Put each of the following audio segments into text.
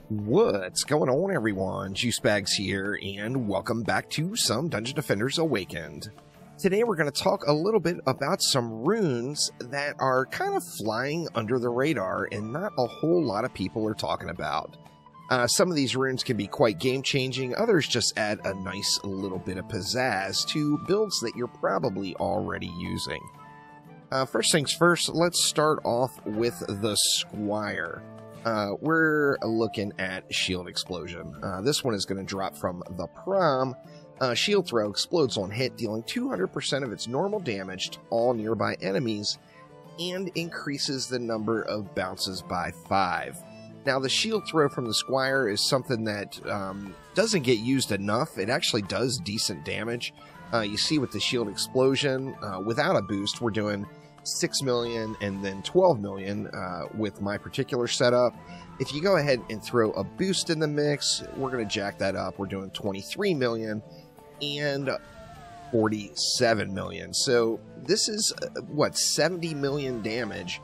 What's going on, everyone? Juicebags here, and welcome back to some Dungeon Defenders Awakened. Today we're going to talk a little bit about some runes that are kind of flying under the radar and not a whole lot of people are talking about. Some of these runes can be quite game-changing, others just add a nice little bit of pizzazz to builds that you're probably already using. First things first, let's start off with the Squire. We're looking at Shield Explosion. This one is going to drop from the Prom. Shield Throw explodes on hit, dealing 200% of its normal damage to all nearby enemies, and increases the number of bounces by 5. Now, the Shield Throw from the Squire is something that doesn't get used enough. It actually does decent damage. You see with the Shield Explosion, without a boost, we're doing 6 million and then 12 million with my particular setup. If you go ahead and throw a boost in the mix, we're going to jack that up. We're doing 23 million and 47 million. So this is, what, 70 million damage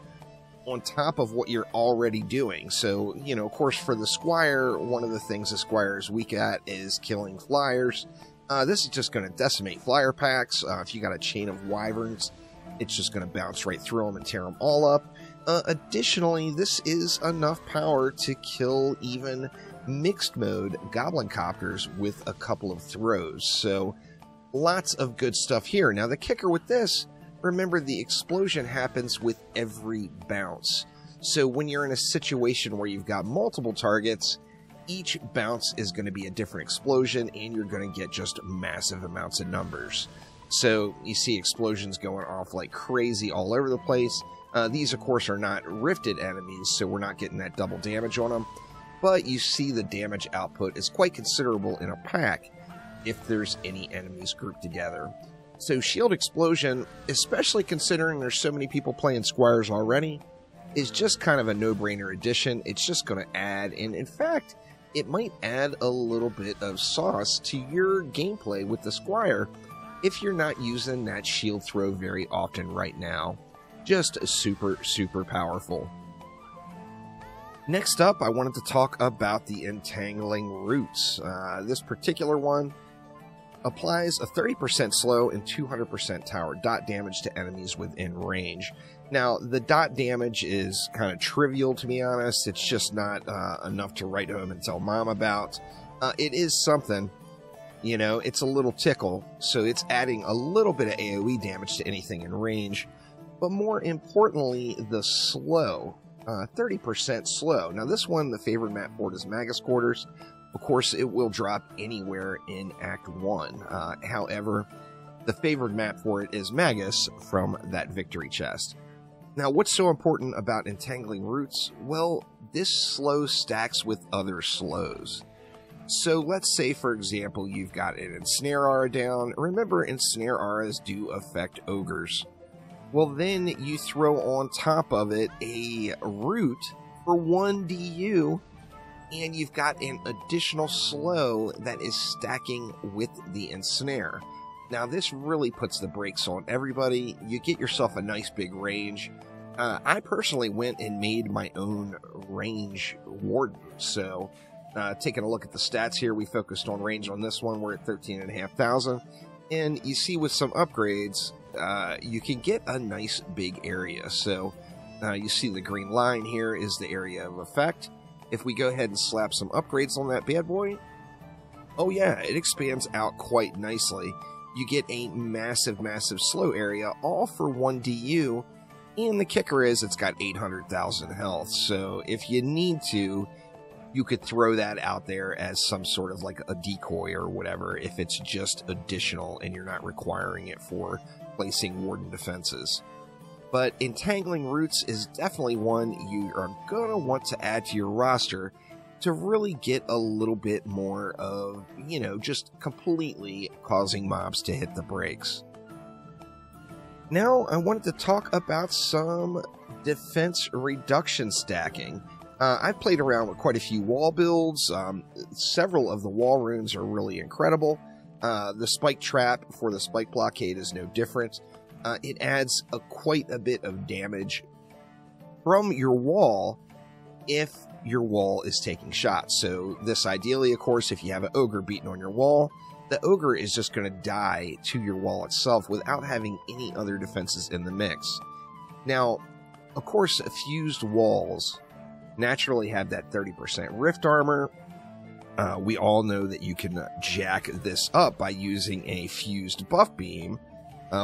on top of what you're already doing. So, you know, of course, for the Squire, one of the things the Squire is weak at is killing flyers. This is just going to decimate flyer packs. If you got a chain of wyverns, it's just going to bounce right through them and tear them all up. Additionally, this is enough power to kill even mixed mode goblin copters with a couple of throws. So lots of good stuff here. Now the kicker with this, remember the explosion happens with every bounce. So when you're in a situation where you've got multiple targets, each bounce is going to be a different explosion and you're going to get just massive amounts of numbers. So you see explosions going off like crazy all over the place. These, of course, are not rifted enemies, so we're not getting that double damage on them. But you see the damage output is quite considerable in a pack if there's any enemies grouped together. So Shield Explosion, especially considering there's so many people playing Squires already, is just kind of a no-brainer addition. It's just going to add, and in fact, it might add a little bit of sauce to your gameplay with the Squire if you're not using that shield throw very often right now. Just super, super powerful. Next up, I wanted to talk about the Entangling Roots. This particular one applies a 30% slow and 200% tower dot damage to enemies within range. Now, the dot damage is kind of trivial, to be honest. It's just not enough to write home and tell mom about. It is something. You know, it's a little tickle, so it's adding a little bit of AoE damage to anything in range. But more importantly, the slow, 30% slow. Now this one, the favored map for it is Magus Quarters. Of course, it will drop anywhere in Act 1. However, the favored map for it is Magus from that victory chest. Now, what's so important about Entangling Roots? Well, this slow stacks with other slows. So let's say, for example, you've got an Ensnare Aura down. Remember, Ensnare Auras do affect ogres. Well, then you throw on top of it a root for 1 DU, and you've got an additional slow that is stacking with the Ensnare. Now, this really puts the brakes on everybody. You get yourself a nice big range. I personally went and made my own range warden, so taking a look at the stats here, we focused on range on this one. We're at 13,500. And you see with some upgrades, you can get a nice big area. So you see the green line here is the area of effect. If we go ahead and slap some upgrades on that bad boy, oh yeah, it expands out quite nicely. You get a massive, massive slow area, all for 1 DU. And the kicker is it's got 800,000 health. So if you need to, you could throw that out there as some sort of like a decoy or whatever if it's just additional and you're not requiring it for placing warden defenses. But Entangling Roots is definitely one you are going to want to add to your roster to really get a little bit more of, you know, just completely causing mobs to hit the brakes. Now I wanted to talk about some defense reduction stacking. I've played around with quite a few wall builds. Several of the wall runes are really incredible. The Spike Trap for the Spike Blockade is no different. It adds quite a bit of damage from your wall if your wall is taking shots. So this ideally, of course, if you have an ogre beating on your wall, the ogre is just going to die to your wall itself without having any other defenses in the mix. Now, of course, fused walls naturally have that 30% rift armor. We all know that you can jack this up by using a fused buff beam.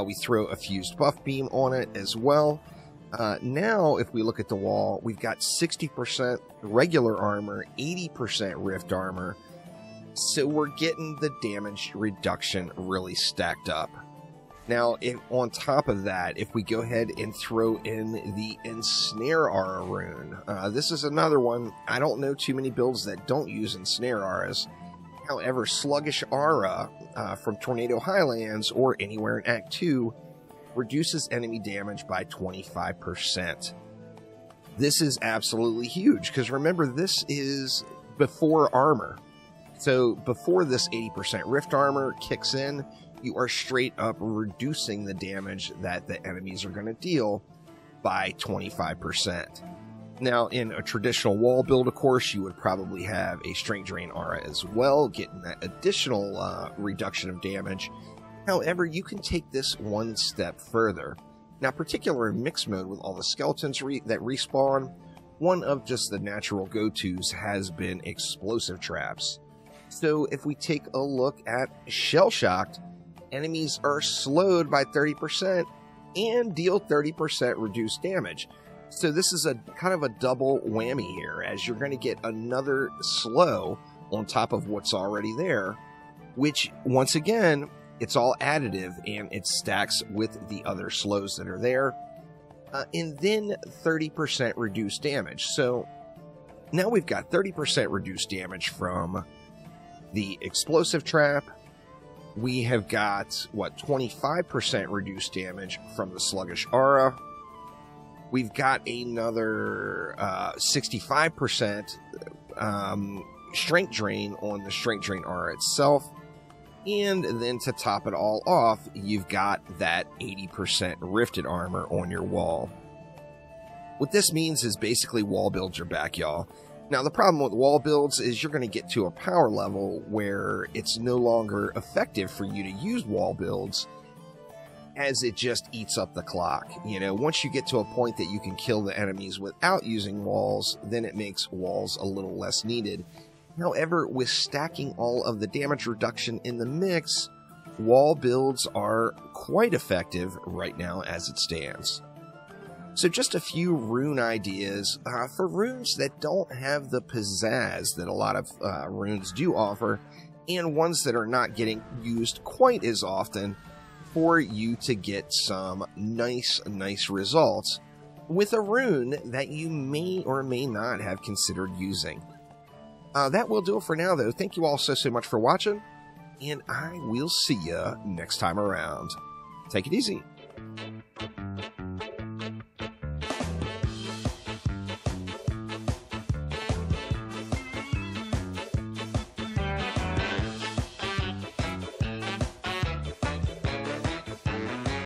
We throw a fused buff beam on it as well. Now, if we look at the wall, we've got 60% regular armor, 80% rift armor. So we're getting the damage reduction really stacked up. Now, on top of that, if we go ahead and throw in the Ensnare Aura rune, this is another one. I don't know too many builds that don't use Ensnare Auras. However, Sluggish Aura from Tornado Highlands or anywhere in Act 2 reduces enemy damage by 25%. This is absolutely huge, because remember, this is before armor. So before this 80% rift armor kicks in, you are straight up reducing the damage that the enemies are going to deal by 25%. Now, in a traditional wall build, of course, you would probably have a Strength Drain Aura as well, getting that additional reduction of damage. However, you can take this one step further. Now, particularly in mixed mode with all the skeletons that respawn, one of just the natural go-tos has been explosive traps. So if we take a look at Shell Shocked, enemies are slowed by 30% and deal 30% reduced damage. So this is a kind of a double whammy here, as you're going to get another slow on top of what's already there, which, once again, it's all additive and it stacks with the other slows that are there. And then 30% reduced damage. So now we've got 30% reduced damage from the explosive trap. We have got, what, 25% reduced damage from the Sluggish Aura. We've got another 65% Strength Drain on the Strength Drain Aura itself. And then to top it all off, you've got that 80% Rifted Armor on your wall. What this means is basically wall builds are back, y'all. Now, the problem with wall builds is you're going to get to a power level where it's no longer effective for you to use wall builds, as it just eats up the clock. You know, once you get to a point that you can kill the enemies without using walls, then it makes walls a little less needed. However, with stacking all of the damage reduction in the mix, wall builds are quite effective right now as it stands. So just a few rune ideas for runes that don't have the pizzazz that a lot of runes do offer, and ones that are not getting used quite as often, for you to get some nice results with a rune that you may or may not have considered using. That will do it for now, though. Thank you all so much for watching, and I will see you next time around. Take it easy.